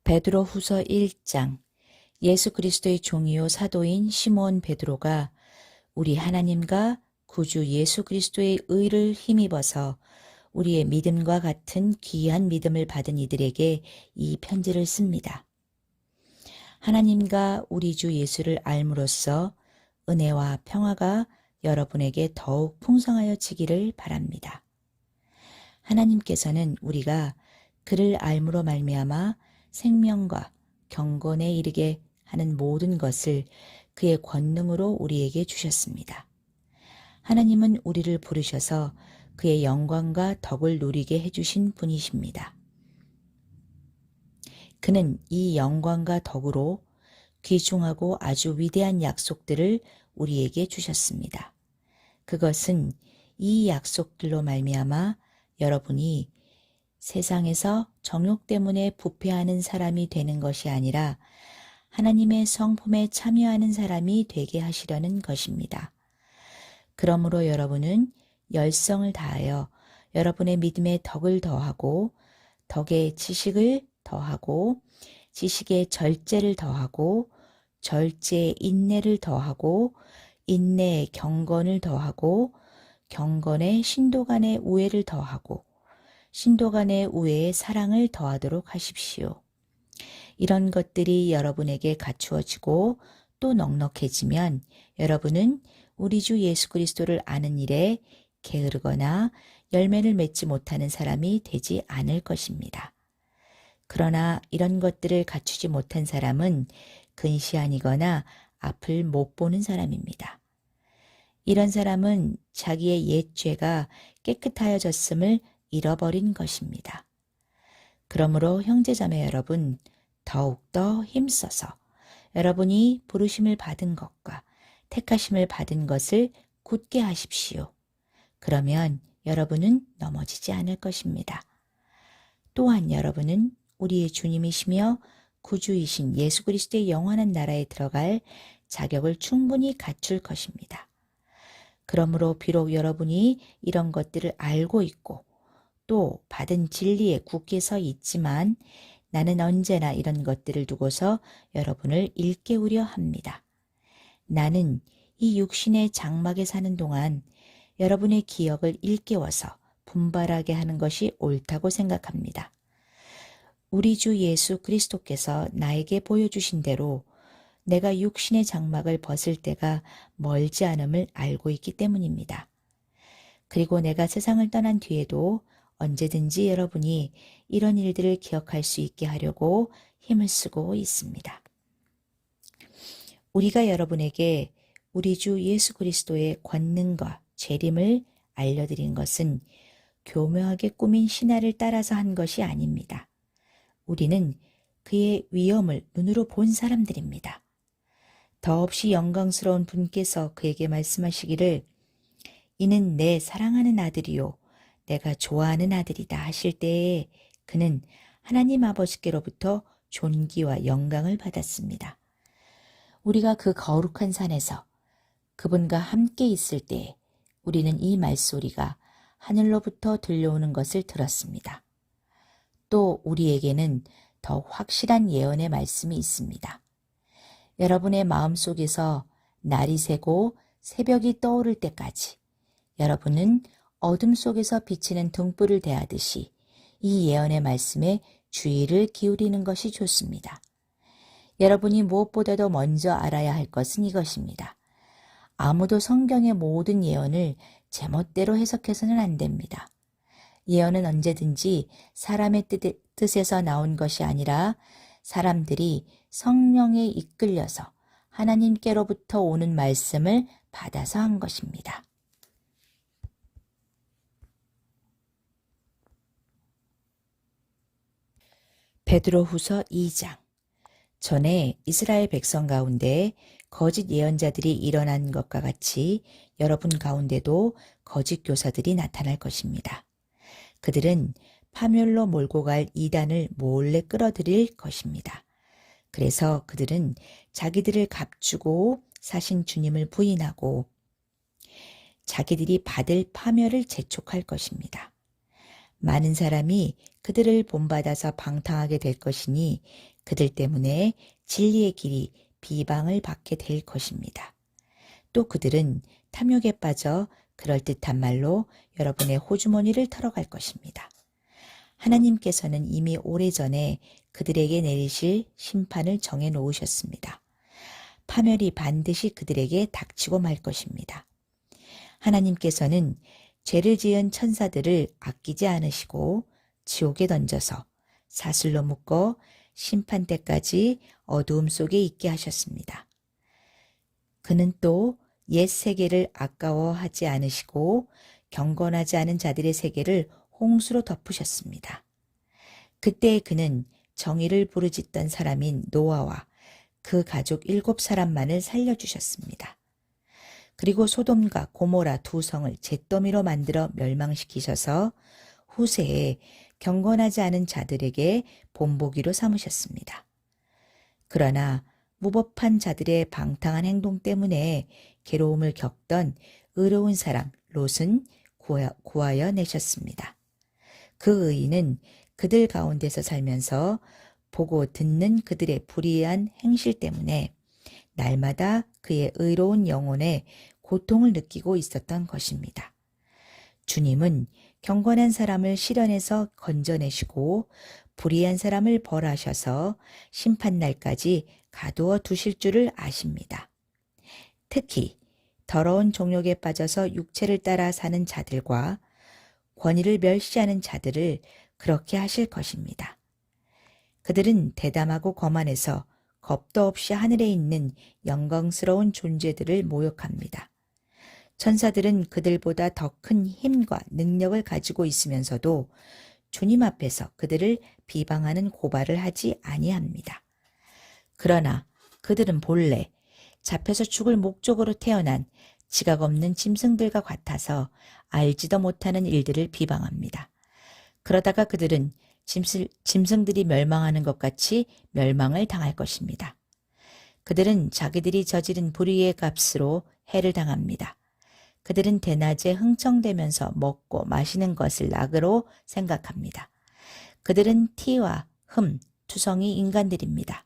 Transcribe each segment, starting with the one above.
베드로후서 1장. 예수 그리스도의 종이요 사도인 시몬 베드로가 우리 하나님과 구주 예수 그리스도의 의를 힘입어서 우리의 믿음과 같은 귀한 믿음을 받은 이들에게 이 편지를 씁니다. 하나님과 우리 주 예수를 알므로써 은혜와 평화가 여러분에게 더욱 풍성하여지기를 바랍니다. 하나님께서는 우리가 그를 알므로 말미암아 생명과 경건에 이르게 하는 모든 것을 그의 권능으로 우리에게 주셨습니다. 하나님은 우리를 부르셔서 그의 영광과 덕을 누리게 해주신 분이십니다. 그는 이 영광과 덕으로 귀중하고 아주 위대한 약속들을 우리에게 주셨습니다. 그것은 이 약속들로 말미암아 여러분이 세상에서 정욕 때문에 부패하는 사람이 되는 것이 아니라 하나님의 성품에 참여하는 사람이 되게 하시려는 것입니다. 그러므로 여러분은 열성을 다하여 여러분의 믿음에 덕을 더하고 덕에 지식을 더하고 지식에 절제를 더하고 절제에 인내를 더하고 인내에 경건을 더하고 경건에 신도 간의 우애를 더하고 신도 간의 우애에 사랑을 더하도록 하십시오. 이런 것들이 여러분에게 갖추어지고 또 넉넉해지면 여러분은 우리 주 예수 그리스도를 아는 일에 게으르거나 열매를 맺지 못하는 사람이 되지 않을 것입니다. 그러나 이런 것들을 갖추지 못한 사람은 근시안이거나 앞을 못 보는 사람입니다. 이런 사람은 자기의 옛 죄가 깨끗하여졌음을 잃어버린 것입니다. 그러므로 형제자매 여러분, 더욱더 힘써서 여러분이 부르심을 받은 것과 택하심을 받은 것을 굳게 하십시오. 그러면 여러분은 넘어지지 않을 것입니다. 또한 여러분은 우리의 주님이시며 구주이신 예수 그리스도의 영원한 나라에 들어갈 자격을 충분히 갖출 것입니다. 그러므로 비록 여러분이 이런 것들을 알고 있고 또 받은 진리에 굳게 서 있지만 나는 언제나 이런 것들을 두고서 여러분을 일깨우려 합니다. 나는 이 육신의 장막에 사는 동안 여러분의 기억을 일깨워서 분발하게 하는 것이 옳다고 생각합니다. 우리 주 예수 그리스도께서 나에게 보여주신 대로 내가 육신의 장막을 벗을 때가 멀지 않음을 알고 있기 때문입니다. 그리고 내가 세상을 떠난 뒤에도 언제든지 여러분이 이런 일들을 기억할 수 있게 하려고 힘을 쓰고 있습니다. 우리가 여러분에게 우리 주 예수 그리스도의 권능과 재림을 알려드린 것은 교묘하게 꾸민 신화를 따라서 한 것이 아닙니다. 우리는 그의 위엄을 눈으로 본 사람들입니다. 더없이 영광스러운 분께서 그에게 말씀하시기를 이는 내 사랑하는 아들이요 내가 좋아하는 아들이다 하실 때에 그는 하나님 아버지께로부터 존귀와 영광을 받았습니다. 우리가 그 거룩한 산에서 그분과 함께 있을 때에 우리는 이 말소리가 하늘로부터 들려오는 것을 들었습니다. 또 우리에게는 더 확실한 예언의 말씀이 있습니다. 여러분의 마음속에서 날이 새고 새벽이 떠오를 때까지 여러분은 어둠 속에서 비치는 등불을 대하듯이 이 예언의 말씀에 주의를 기울이는 것이 좋습니다. 여러분이 무엇보다도 먼저 알아야 할 것은 이것입니다. 아무도 성경의 모든 예언을 제멋대로 해석해서는 안 됩니다. 예언은 언제든지 사람의 뜻에서 나온 것이 아니라 사람들이 성령에 이끌려서 하나님께로부터 오는 말씀을 받아서 한 것입니다. 베드로후서 2장. 전에 이스라엘 백성 가운데 거짓 예언자들이 일어난 것과 같이 여러분 가운데도 거짓 교사들이 나타날 것입니다. 그들은 파멸로 몰고 갈 이단을 몰래 끌어들일 것입니다. 그래서 그들은 자기들을 감추고 사신 주님을 부인하고 자기들이 받을 파멸을 재촉할 것입니다. 많은 사람이 그들을 본받아서 방탕하게 될 것이니 그들 때문에 진리의 길이 비방을 받게 될 것입니다. 또 그들은 탐욕에 빠져 그럴듯한 말로 여러분의 호주머니를 털어갈 것입니다. 하나님께서는 이미 오래전에 그들에게 내리실 심판을 정해 놓으셨습니다. 파멸이 반드시 그들에게 닥치고 말 것입니다. 하나님께서는 죄를 지은 천사들을 아끼지 않으시고 지옥에 던져서 사슬로 묶어 심판 때까지 어두움 속에 있게 하셨습니다. 그는 또 옛 세계를 아까워하지 않으시고 경건하지 않은 자들의 세계를 홍수로 덮으셨습니다. 그때 그는 정의를 부르짖던 사람인 노아와 그 가족 7사람만을 살려주셨습니다. 그리고 소돔과 고모라 2성을 잿더미로 만들어 멸망시키셔서 후세에 경건하지 않은 자들에게 본보기로 삼으셨습니다. 그러나 무법한 자들의 방탕한 행동 때문에 괴로움을 겪던 의로운 사람 롯은 구하여 내셨습니다. 그 의인은 그들 가운데서 살면서 보고 듣는 그들의 불의한 행실 때문에 날마다 그의 의로운 영혼에 고통을 느끼고 있었던 것입니다. 주님은 경건한 사람을 시련에서 건져내시고 불의한 사람을 벌하셔서 심판날까지 가두어 두실 줄을 아십니다. 특히 더러운 종욕에 빠져서 육체를 따라 사는 자들과 권위를 멸시하는 자들을 그렇게 하실 것입니다. 그들은 대담하고 거만해서 겁도 없이 하늘에 있는 영광스러운 존재들을 모욕합니다. 천사들은 그들보다 더 큰 힘과 능력을 가지고 있으면서도 주님 앞에서 그들을 비방하는 고발을 하지 아니합니다. 그러나 그들은 본래 잡혀서 죽을 목적으로 태어난 지각 없는 짐승들과 같아서 알지도 못하는 일들을 비방합니다. 그러다가 그들은 짐승들이 멸망하는 것 같이 멸망을 당할 것입니다. 그들은 자기들이 저지른 불의의 값으로 해를 당합니다. 그들은 대낮에 흥청대면서 먹고 마시는 것을 낙으로 생각합니다. 그들은 티와 흠, 투성이 인간들입니다.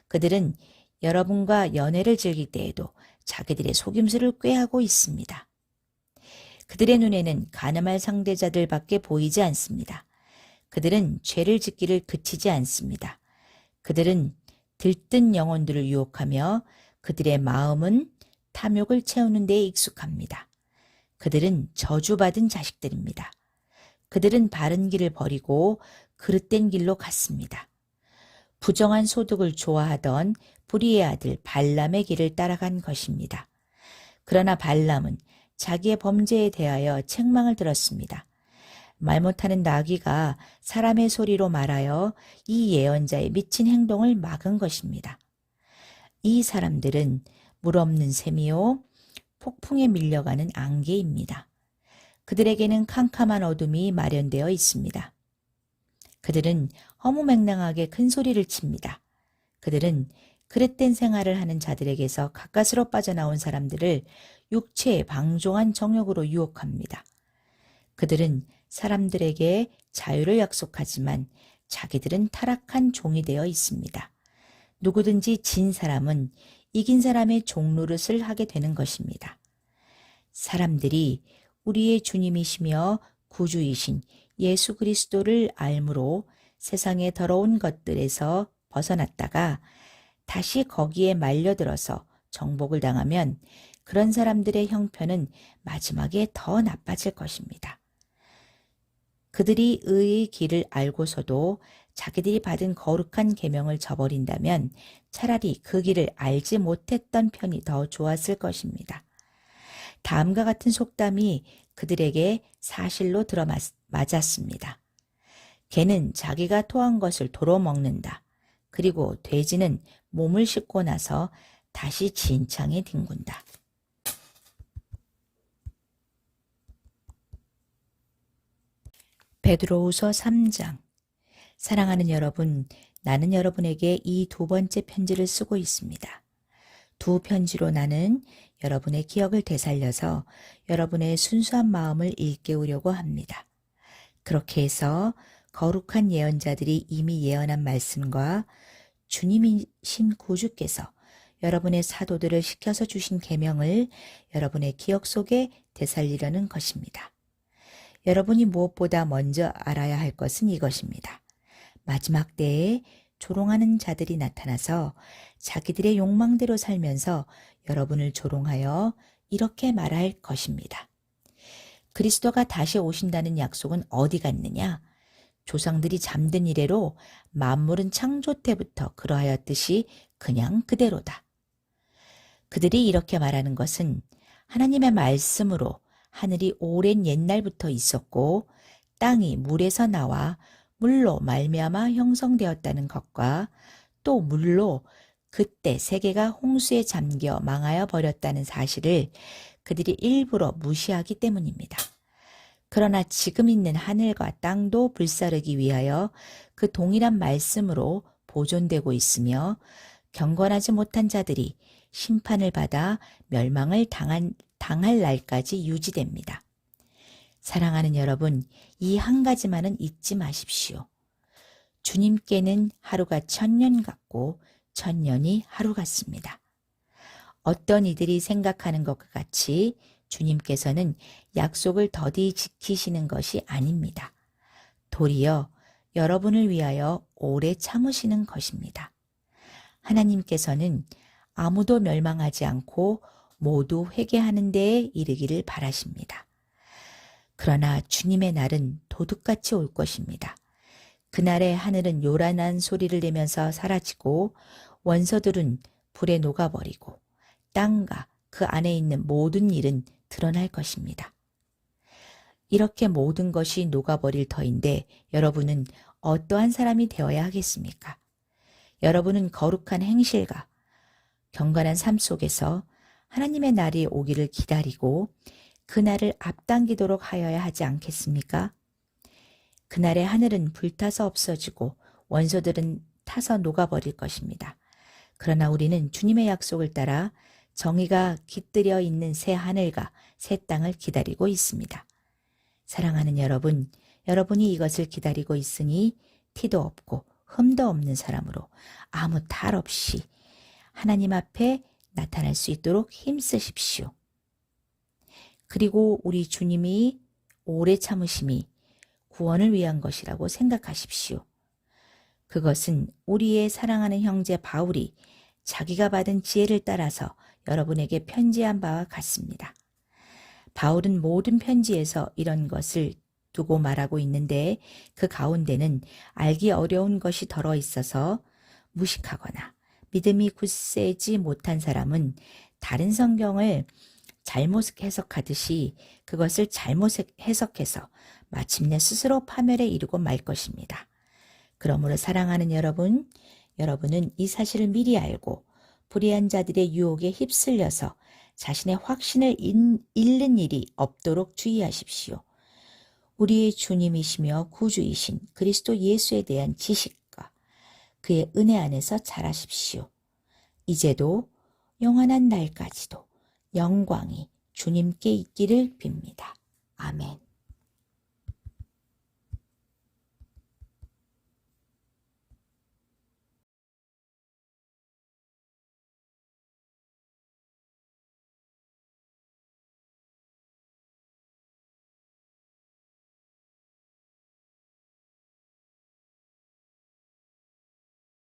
그들은 여러분과 연애를 즐길 때에도 자기들의 속임수를 꾀하고 있습니다. 그들의 눈에는 가늠할 상대자들밖에 보이지 않습니다. 그들은 죄를 짓기를 그치지 않습니다. 그들은 들뜬 영혼들을 유혹하며 그들의 마음은 탐욕을 채우는 데에 익숙합니다. 그들은 저주받은 자식들입니다. 그들은 바른 길을 버리고 그릇된 길로 갔습니다. 부정한 소득을 좋아하던 불의의 아들 발람의 길을 따라간 것입니다. 그러나 발람은 자기의 범죄에 대하여 책망을 들었습니다. 말 못하는 나귀가 사람의 소리로 말하여 이 예언자의 미친 행동을 막은 것입니다. 이 사람들은 물 없는 샘이요 폭풍에 밀려가는 안개입니다. 그들에게는 캄캄한 어둠이 마련되어 있습니다. 그들은 허무맹랑하게 큰 소리를 칩니다. 그들은 그릇된 생활을 하는 자들에게서 가까스로 빠져나온 사람들을 육체의 방종한 정욕으로 유혹합니다. 그들은 사람들에게 자유를 약속하지만 자기들은 타락한 종이 되어 있습니다. 누구든지 진 사람은 이긴 사람의 종노릇을 하게 되는 것입니다. 사람들이 우리의 주님이시며 구주이신 예수 그리스도를 알므로 세상의 더러운 것들에서 벗어났다가 다시 거기에 말려들어서 정복을 당하면 그런 사람들의 형편은 마지막에 더 나빠질 것입니다. 그들이 의의 길을 알고서도 자기들이 받은 거룩한 계명을 저버린다면 차라리 그 길을 알지 못했던 편이 더 좋았을 것입니다. 다음과 같은 속담이 그들에게 사실로 들어맞았습니다. 개는 자기가 토한 것을 도로 먹는다. 그리고 돼지는 몸을 씻고 나서 다시 진창에 뒹군다. 베드로후서 3장. 사랑하는 여러분, 나는 여러분에게 이 2번째 편지를 쓰고 있습니다. 2 편지로 나는 여러분의 기억을 되살려서 여러분의 순수한 마음을 일깨우려고 합니다. 그렇게 해서 거룩한 예언자들이 이미 예언한 말씀과 주님이신 구주께서 여러분의 사도들을 시켜서 주신 계명을 여러분의 기억 속에 되살리려는 것입니다. 여러분이 무엇보다 먼저 알아야 할 것은 이것입니다. 마지막 때에 조롱하는 자들이 나타나서 자기들의 욕망대로 살면서 여러분을 조롱하여 이렇게 말할 것입니다. 그리스도가 다시 오신다는 약속은 어디 갔느냐? 조상들이 잠든 이래로 만물은 창조 때부터 그러하였듯이 그냥 그대로다. 그들이 이렇게 말하는 것은 하나님의 말씀으로 하늘이 오랜 옛날부터 있었고 땅이 물에서 나와 물로 말미암아 형성되었다는 것과 또 물로 그때 세계가 홍수에 잠겨 망하여 버렸다는 사실을 그들이 일부러 무시하기 때문입니다. 그러나 지금 있는 하늘과 땅도 불사르기 위하여 그 동일한 말씀으로 보존되고 있으며 경건하지 못한 자들이 심판을 받아 멸망을 당할 날까지 유지됩니다. 사랑하는 여러분, 이 한 가지만은 잊지 마십시오. 주님께는 하루가 1000년 같고 1000년이 하루 같습니다. 어떤 이들이 생각하는 것과 같이 주님께서는 약속을 더디 지키시는 것이 아닙니다. 도리어 여러분을 위하여 오래 참으시는 것입니다. 하나님께서는 아무도 멸망하지 않고 모두 회개하는 데에 이르기를 바라십니다. 그러나 주님의 날은 도둑같이 올 것입니다. 그날에 하늘은 요란한 소리를 내면서 사라지고 원소들은 불에 녹아버리고 땅과 그 안에 있는 모든 일은 드러날 것입니다. 이렇게 모든 것이 녹아버릴 터인데 여러분은 어떠한 사람이 되어야 하겠습니까? 여러분은 거룩한 행실과 경건한 삶 속에서 하나님의 날이 오기를 기다리고 그날을 앞당기도록 하여야 하지 않겠습니까? 그날의 하늘은 불타서 없어지고 원소들은 타서 녹아버릴 것입니다. 그러나 우리는 주님의 약속을 따라 정의가 깃들여 있는 새 하늘과 새 땅을 기다리고 있습니다. 사랑하는 여러분, 여러분이 이것을 기다리고 있으니 티도 없고 흠도 없는 사람으로 아무 탈 없이 하나님 앞에 나타날 수 있도록 힘쓰십시오. 그리고 우리 주님이 오래 참으심이 구원을 위한 것이라고 생각하십시오. 그것은 우리의 사랑하는 형제 바울이 자기가 받은 지혜를 따라서 여러분에게 편지한 바와 같습니다. 바울은 모든 편지에서 이런 것을 두고 말하고 있는데 그 가운데는 알기 어려운 것이 덜어 있어서 무식하거나 믿음이 굳세지 못한 사람은 다른 성경을 잘못 해석하듯이 그것을 잘못 해석해서 마침내 스스로 파멸에 이르고 말 것입니다. 그러므로 사랑하는 여러분, 여러분은 이 사실을 미리 알고 불의한 자들의 유혹에 휩쓸려서 자신의 확신을 잃는 일이 없도록 주의하십시오. 우리의 주님이시며 구주이신 그리스도 예수에 대한 지식과 그의 은혜 안에서 자라십시오. 이제도 영원한 날까지도 영광이 주님께 있기를 빕니다. 아멘.